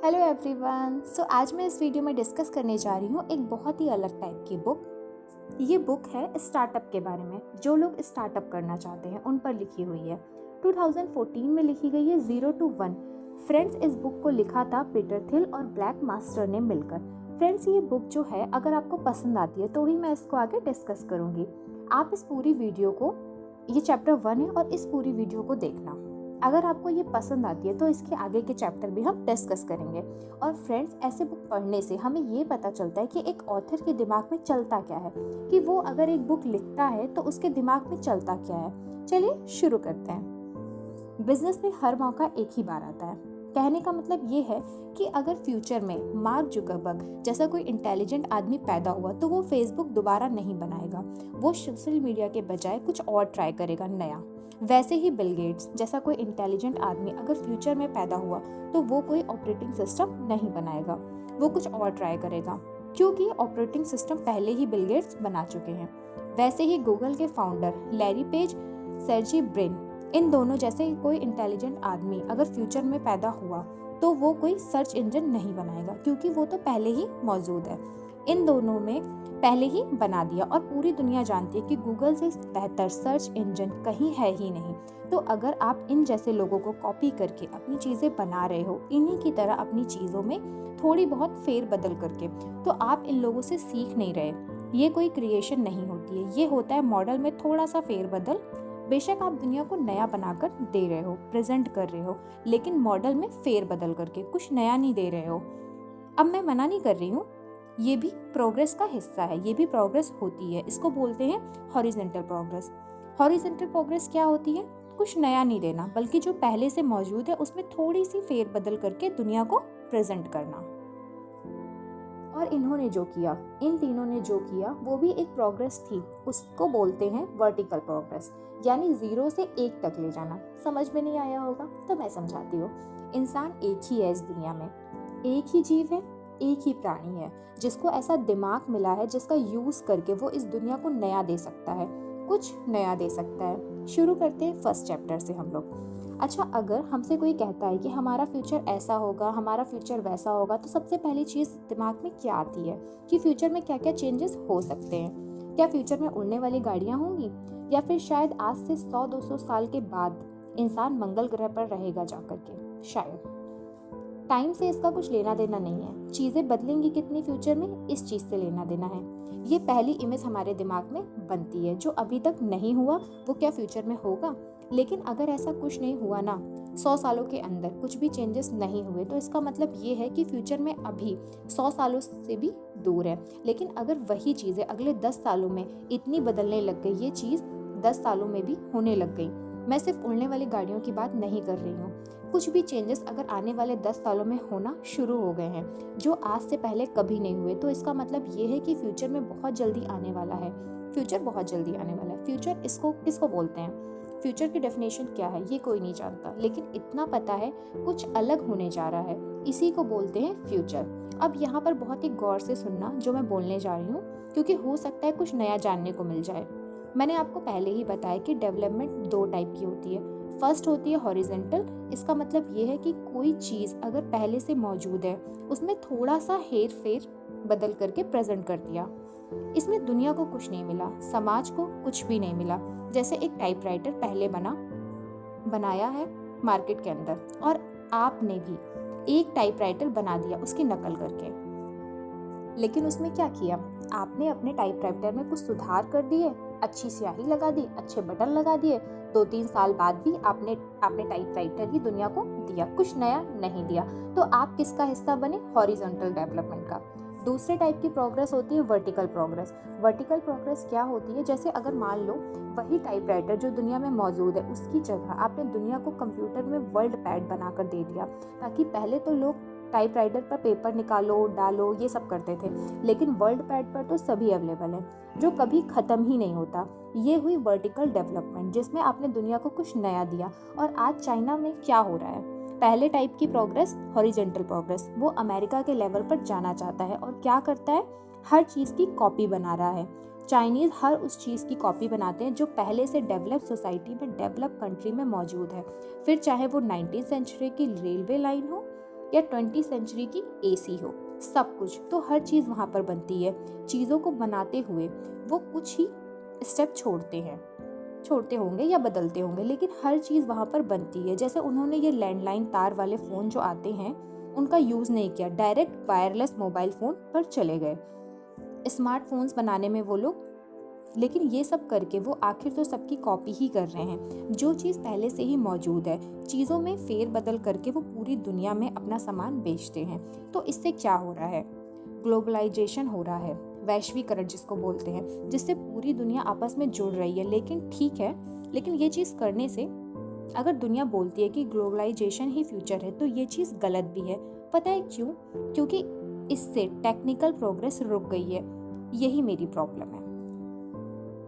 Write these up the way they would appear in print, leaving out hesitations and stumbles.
Hello everyone. आज मैं इस वीडियो में डिस्कस करने जा रही हूँ एक बहुत ही अलग टाइप की बुक। ये बुक है स्टार्टअप के बारे में। जो लोग स्टार्टअप करना चाहते हैं उन पर लिखी हुई है। 2014 में लिखी गई है, 0 to 1। फ्रेंड्स, इस बुक को लिखा था पीटर थिल और ब्लैक मास्टर ने मिलकर। फ्रेंड्स, ये बुक जो है अगर आपको पसंद आती है तो ही मैं इसको आगे डिस्कस करूँगी। आप इस पूरी वीडियो को, ये चैप्टर 1 है और इस पूरी वीडियो को देखना। अगर आपको ये पसंद आती है तो इसके आगे के चैप्टर भी हम डिस्कस करेंगे। और फ्रेंड्स, ऐसे बुक पढ़ने से हमें ये पता चलता है कि एक ऑथर के दिमाग में चलता क्या है, कि वो अगर एक बुक लिखता है तो उसके दिमाग में चलता क्या है। चलिए शुरू करते हैं। बिजनेस में हर मौका एक ही बार आता है। कहने का मतलब ये है कि अगर फ्यूचर में मार्क जुकरबर्ग जैसा कोई इंटेलिजेंट आदमी पैदा हुआ तो वो फेसबुक दोबारा नहीं बनाएगा। वो सोशल मीडिया के बजाय कुछ और ट्राई करेगा नया। वैसे ही बिल गेट्स जैसा कोई इंटेलिजेंट आदमी अगर फ्यूचर में पैदा हुआ तो वो कोई ऑपरेटिंग सिस्टम नहीं बनाएगा, वो कुछ और ट्राई करेगा, क्योंकि ऑपरेटिंग सिस्टम पहले ही बिल गेट्स बना चुके हैं। वैसे ही गूगल के founder Larry Page, Sergey Brin, इन दोनों जैसे कोई इंटेलिजेंट आदमी अगर फ्यूचर में पैदा हुआ तो वो कोई सर्च इंजन नहीं बनाएगा, क्योंकि वो तो पहले ही मौजूद है। इन दोनों में पहले ही बना दिया और पूरी दुनिया जानती है कि गूगल से बेहतर सर्च इंजन कहीं है ही नहीं। तो अगर आप इन जैसे लोगों को कॉपी करके अपनी चीज़ें बना रहे हो, इन्हीं की तरह अपनी चीज़ों में थोड़ी बहुत फेर बदल करके, तो आप इन लोगों से सीख नहीं रहे। ये कोई क्रिएशन नहीं होती है, ये होता है मॉडल में थोड़ा सा फेर बदल। बेशक आप दुनिया को नया बनाकर दे रहे हो, प्रेजेंट कर रहे हो, लेकिन मॉडल में फेर बदल करके, कुछ नया नहीं दे रहे हो। अब मैं मना नहीं कर रही हूँ, ये भी प्रोग्रेस का हिस्सा है, ये भी प्रोग्रेस होती है। इसको बोलते हैं हॉरिजॉन्टल प्रोग्रेस। हॉरिजॉन्टल प्रोग्रेस क्या होती है? कुछ नया नहीं देना, बल्कि जो पहले से मौजूद है उसमें थोड़ी सी फेर बदल करके दुनिया को प्रेजेंट करना। और इन्होंने जो किया, इन तीनों ने जो किया, वो भी एक प्रोग्रेस थी। उसको बोलते हैं वर्टिकल प्रोग्रेस, यानी 0 से 1 तक ले जाना। समझ में नहीं आया होगा तो मैं समझाती हूँ। इंसान एक ही है इस दुनिया में, एक ही जीव है, एक ही प्राणी है जिसको ऐसा दिमाग मिला है जिसका यूज करके वो इस दुनिया को नया दे सकता है, कुछ नया दे सकता है। शुरू करते हैं फर्स्ट चैप्टर से हम लोग। अच्छा, अगर हमसे कोई कहता है कि हमारा फ्यूचर ऐसा होगा, हमारा फ्यूचर वैसा होगा, तो सबसे पहली चीज़ दिमाग में क्या आती है कि फ्यूचर में क्या क्या चेंजेस हो सकते हैं। क्या फ्यूचर में उड़ने वाली गाड़ियाँ होंगी, या फिर शायद आज से 100-200 साल के बाद इंसान मंगल ग्रह पर रहेगा जाकर के। शायद टाइम से इसका कुछ लेना देना नहीं है। चीज़ें बदलेंगी कितनी फ्यूचर में, इस चीज़ से लेना देना है। ये पहली इमेज हमारे दिमाग में बनती है। जो अभी तक नहीं हुआ वो क्या फ्यूचर में होगा। लेकिन अगर ऐसा कुछ नहीं हुआ ना, 100 सालों के अंदर कुछ भी चेंजेस नहीं हुए, तो इसका मतलब ये है कि फ्यूचर में अभी 100 सालों से भी दूर है। लेकिन अगर वही चीज़ें अगले 10 सालों में इतनी बदलने लग गई, ये चीज़ 10 सालों में भी होने लग गई। मैं सिर्फ उड़ने वाली गाड़ियों की बात नहीं कर रही हूँ। कुछ भी चेंजेस अगर आने वाले 10 सालों में होना शुरू हो गए हैं जो आज से पहले कभी नहीं हुए, तो इसका मतलब ये है कि फ्यूचर में बहुत जल्दी आने वाला है। फ्यूचर बहुत जल्दी आने वाला है। फ्यूचर इसको किसको बोलते हैं? फ्यूचर की डेफिनेशन क्या है ये कोई नहीं जानता, लेकिन इतना पता है कुछ अलग होने जा रहा है, इसी को बोलते हैं फ्यूचर। अब यहाँ पर बहुत ही गौर से सुनना जो मैं बोलने जा रही हूँ, क्योंकि हो सकता है कुछ नया जानने को मिल जाए। मैंने आपको पहले ही बताया कि डेवलपमेंट 2 टाइप की होती है। फर्स्ट होती है हॉरिजॉन्टल। इसका मतलब ये है कि कोई चीज़ अगर पहले से मौजूद है उसमें थोड़ा सा हेर फेर बदल करके प्रेजेंट कर दिया। इसमें दुनिया को कुछ नहीं मिला, समाज को कुछ भी नहीं मिला। जैसे एक टाइपराइटर पहले बनाया है मार्केट के अंदर, और आपने भी एक टाइपराइटर बना दिया उसकी नकल करके। लेकिन उसमें क्या किया? आपने अपने टाइपराइटर में कुछ सुधार कर दिए, अच्छी स्याही लगा दी, अच्छे बटन लगा दिए। 2-3 साल बाद भी आपने टाइपराइटर ही दुनिया को दिया, कुछ नया नहीं दिया। तो आप किसका हिस्सा बने? हॉरिजॉन्टल डेवलपमेंट का। दूसरे टाइप की प्रोग्रेस होती है वर्टिकल प्रोग्रेस। वर्टिकल प्रोग्रेस क्या होती है? जैसे अगर मान लो वही टाइपराइटर जो दुनिया में मौजूद है उसकी जगह आपने दुनिया को कंप्यूटर में वर्ड पैड बनाकर दे दिया। ताकि पहले तो लोग टाइपराइटर पर पेपर निकालो, डालो, ये सब करते थे, लेकिन वर्ल्ड पैड पर तो सभी अवेलेबल है, जो कभी ख़त्म ही नहीं होता। ये हुई वर्टिकल डेवलपमेंट, जिसमें आपने दुनिया को कुछ नया दिया। और आज चाइना में क्या हो रहा है? पहले टाइप की प्रोग्रेस, हॉरिजॉन्टल प्रोग्रेस, वो अमेरिका के लेवल पर जाना चाहता है और क्या करता है? हर चीज़ की कॉपी बना रहा है। चाइनीज़ हर उस चीज़ की कॉपी बनाते हैं जो पहले से डेवलप सोसाइटी में, डेवलप कंट्री में मौजूद है। फिर चाहे वो 19वीं सेंचुरी की रेलवे लाइन हो, या 20वीं सेंचुरी की एसी हो, सब कुछ। तो हर चीज़ वहाँ पर बनती है। चीज़ों को बनाते हुए वो कुछ ही स्टेप छोड़ते होंगे या बदलते होंगे, लेकिन हर चीज़ वहाँ पर बनती है। जैसे उन्होंने ये लैंडलाइन तार वाले फ़ोन जो आते हैं उनका यूज़ नहीं किया, डायरेक्ट वायरलेस मोबाइल फ़ोन पर चले गए। स्मार्टफोन्स बनाने में वो लोग, लेकिन ये सब करके वो आखिर तो सबकी कॉपी ही कर रहे हैं। जो चीज़ पहले से ही मौजूद है, चीज़ों में फेर बदल करके वो पूरी दुनिया में अपना सामान बेचते हैं। तो इससे क्या हो रहा है? ग्लोबलाइजेशन हो रहा है, वैश्वीकरण जिसको बोलते हैं, जिससे पूरी दुनिया आपस में जुड़ रही है। लेकिन ठीक है, लेकिन ये चीज़ करने से अगर दुनिया बोलती है कि ग्लोबलाइजेशन ही फ्यूचर है, तो ये चीज़ गलत भी है। पता है क्यों? क्योंकि इससे टेक्निकल प्रोग्रेस रुक गई है। यही मेरी प्रॉब्लम है।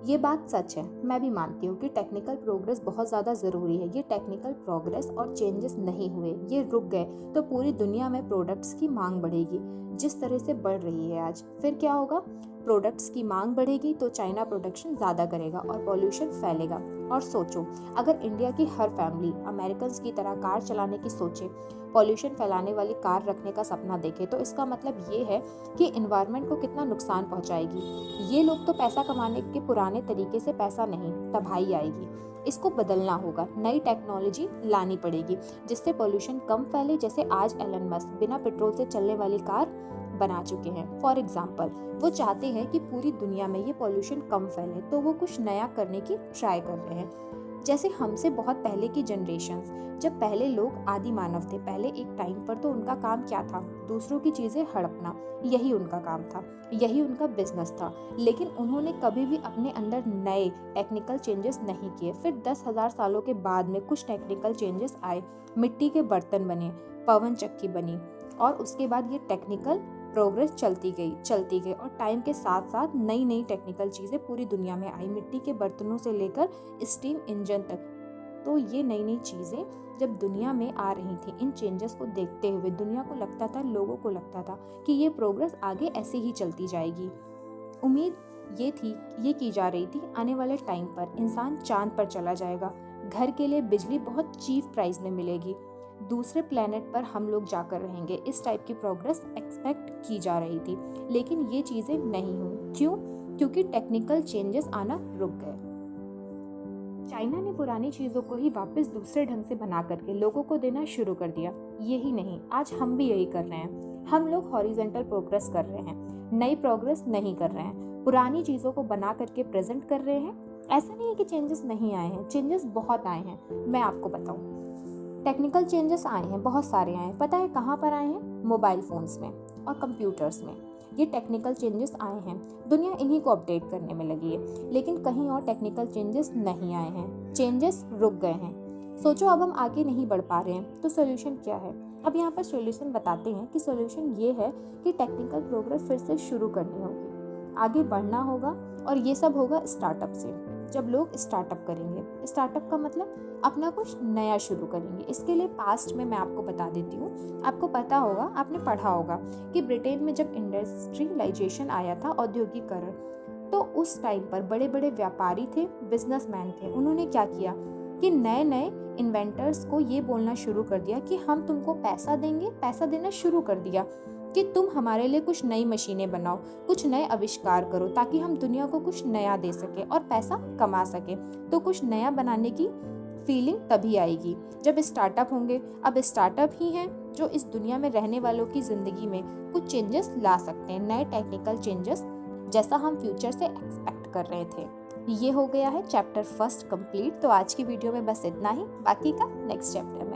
ये बात सच है, मैं भी मानती हूँ कि टेक्निकल प्रोग्रेस बहुत ज़्यादा ज़रूरी है। ये टेक्निकल प्रोग्रेस और चेंजेस नहीं हुए, ये रुक गए, तो पूरी दुनिया में प्रोडक्ट्स की मांग बढ़ेगी जिस तरह से बढ़ रही है आज। फिर क्या होगा? प्रोडक्ट्स की मांग बढ़ेगी तो चाइना प्रोडक्शन ज़्यादा करेगा और पॉल्यूशन फैलेगा। और सोचो, अगर इंडिया की हर फैमिली अमेरिकन की तरह कार चलाने की सोचे, पॉल्यूशन फैलाने वाली कार रखने का सपना देखे, तो इसका मतलब ये है कि इन्वायरमेंट को कितना नुकसान पहुंचाएगी। ये लोग तो पैसा कमाने के पुराने तरीके से पैसा नहीं, तबाही आएगी। इसको बदलना होगा, नई टेक्नोलॉजी लानी पड़ेगी जिससे पॉल्यूशन कम फैले। जैसे आज एलन मस्क बिना पेट्रोल से चलने वाली कार बना चुके हैं। फॉर एग्जाम्पल, वो चाहते हैं कि पूरी दुनिया में ये पॉल्यूशन कम फैले, तो वो कुछ नया करने की ट्राई कर रहे हैं। जैसे हमसे बहुत पहले की जनरेशन्स, जब पहले लोग आदि मानव थे, पहले एक टाइम पर तो उनका काम क्या था? दूसरों की चीज़ें हड़पना, यही उनका काम था, यही उनका बिजनेस था। लेकिन उन्होंने कभी भी अपने अंदर नए टेक्निकल चेंजेस नहीं किए। फिर 10,000 सालों के बाद में कुछ टेक्निकल चेंजेस आए, मिट्टी के बर्तन बने, पवन चक्की बनी, और उसके बाद ये टेक्निकल प्रोग्रेस चलती गई और टाइम के साथ साथ नई नई टेक्निकल चीज़ें पूरी दुनिया में आई, मिट्टी के बर्तनों से लेकर स्टीम इंजन तक। तो ये नई नई चीज़ें जब दुनिया में आ रही थी, इन चेंजेस को देखते हुए दुनिया को लगता था, लोगों को लगता था कि ये प्रोग्रेस आगे ऐसे ही चलती जाएगी। उम्मीद ये की जा रही थी, आने वाले टाइम पर इंसान चांद पर चला जाएगा, घर के लिए बिजली बहुत चीप प्राइस में मिलेगी, दूसरे प्लेनेट पर हम लोग जाकर रहेंगे। इस टाइप की प्रोग्रेस एक्सपेक्ट की जा रही थी, लेकिन ये चीज़ें नहीं हुई। क्यों? क्योंकि टेक्निकल चेंजेस आना रुक गए। चाइना ने पुरानी चीज़ों को ही वापस दूसरे ढंग से बना करके लोगों को देना शुरू कर दिया। यही नहीं, आज हम भी यही कर रहे हैं। हम लोग हॉरिजॉन्टल प्रोग्रेस कर रहे हैं, नई प्रोग्रेस नहीं कर रहे हैं। पुरानी चीज़ों को बना करके प्रेजेंट कर रहे हैं। ऐसा नहीं है कि चेंजेस नहीं आए हैं, चेंजेस बहुत आए हैं। मैं आपको बताऊँ, टेक्निकल चेंजेस आए हैं, बहुत सारे आए हैं। पता है कहाँ पर आए हैं? मोबाइल फ़ोन्स में और कंप्यूटर्स में। ये टेक्निकल चेंजेस आए हैं, दुनिया इन्हीं को अपडेट करने में लगी है। लेकिन कहीं और टेक्निकल चेंजेस नहीं आए हैं, चेंजेस रुक गए हैं। सोचो, अब हम आगे नहीं बढ़ पा रहे हैं, तो सोल्यूशन क्या है? अब यहाँ पर सोल्यूशन बताते हैं कि सोल्यूशन ये है कि टेक्निकल प्रोग्रेस फिर से शुरू करनी होगी, आगे बढ़ना होगा, और ये सब होगा स्टार्टअप से। जब लोग स्टार्टअप करेंगे, स्टार्टअप का मतलब अपना कुछ नया शुरू करेंगे। इसके लिए पास्ट में मैं आपको बता देती हूँ, आपको पता होगा, आपने पढ़ा होगा कि ब्रिटेन में जब इंडस्ट्रियलाइजेशन आया था, औद्योगिकरण, तो उस टाइम पर बड़े बड़े व्यापारी थे, बिजनेसमैन थे। उन्होंने क्या किया कि नए नए इन्वेंटर्स को ये बोलना शुरू कर दिया कि हम तुमको पैसा देंगे, पैसा देना शुरू कर दिया कि तुम हमारे लिए कुछ नई मशीनें बनाओ, कुछ नए आविष्कार करो, ताकि हम दुनिया को कुछ नया दे सके और पैसा कमा सके। तो कुछ नया बनाने की फीलिंग तभी आएगी जब स्टार्टअप होंगे। अब स्टार्टअप ही हैं जो इस दुनिया में रहने वालों की ज़िंदगी में कुछ चेंजेस ला सकते हैं, नए टेक्निकल चेंजेस, जैसा हम फ्यूचर से एक्सपेक्ट कर रहे थे। ये हो गया है चैप्टर 1 कंप्लीट। तो आज की वीडियो में बस इतना ही, बाकी का नेक्स्ट चैप्टर